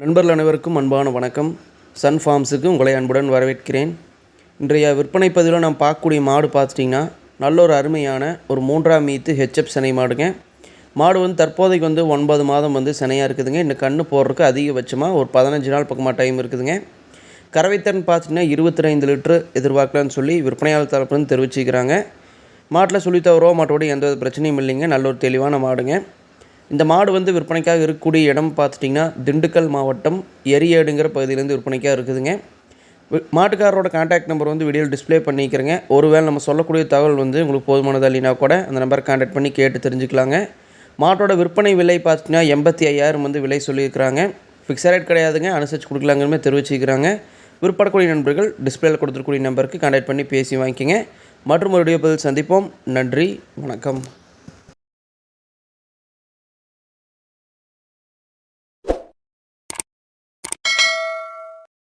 நண்பர்கள் அனைவருக்கும் அன்பான வணக்கம். சன் ஃபார்ம்ஸுக்கு உங்களை அன்புடன் வரவேற்கிறேன். இன்றைய விற்பனை பதிவில் நாம் பார்க்கக்கூடிய மாடு பார்த்துட்டிங்கன்னா நல்ல ஒரு அருமையான ஒரு 3ஆம் ஈத்து ஹெச்எப் சினை மாடுங்க. மாடு தற்போதைக்கு 9 மாதம் சினையாக இருக்குதுங்க. இந்த கன்று போடுறதுக்கு அதிகபட்சமாக ஒரு 15 நாள் பக்கமாக டைம் இருக்குதுங்க. கறவைத்திறன் பார்த்திங்கன்னா 25 லிட்டரு எதிர்பார்க்கலான்னு சொல்லி விற்பனையாளர் தரப்புன்னு தெரிவிச்சுக்கிறாங்க. மாட்டில் சொல்லி தவறோ மாட்டோட எந்த பிரச்சனையும் இல்லைங்க. நல்ல ஒரு தெளிவான மாடுங்க. இந்த மாடு விற்பனைக்காக இருக்கக்கூடிய இடம் பார்த்துட்டிங்கன்னா திண்டுக்கல் மாவட்டம் எரியேடுங்கிற பகுதியிலேருந்து விற்பனைக்காக இருக்குதுங்க. மாட்டுக்காரரோட கான்டாக்ட் நம்பர் வீடியோவில் டிஸ்பிளே பண்ணிக்கிறேங்க. ஒருவேளை நம்ம சொல்லக்கூடிய தகவல் உங்களுக்கு போதுமானதாக இல்லைனா கூட அந்த நம்பரை கான்டாக்ட் பண்ணி கேட்டு தெரிஞ்சுக்கலாங்க. மாட்டோட விற்பனை விலை பார்த்திங்கன்னா 85,000 விலை சொல்லியிருக்கிறாங்க. ஃபிக்ஸட் ரேட் கிடையாதுங்க, அனுசரித்து கொடுக்கலாங்கிறமே தெரிவிச்சுக்கிறாங்க. விற்படக்கூடிய நண்பர்கள் டிஸ்பிளேயில் கொடுத்துருக்கூடிய நம்பருக்கு கான்டாக்ட் பண்ணி பேசி வாங்கிக்கோங்க. மற்றும் ஒரு வீடியோ பதில் சந்திப்போம். நன்றி, வணக்கம்.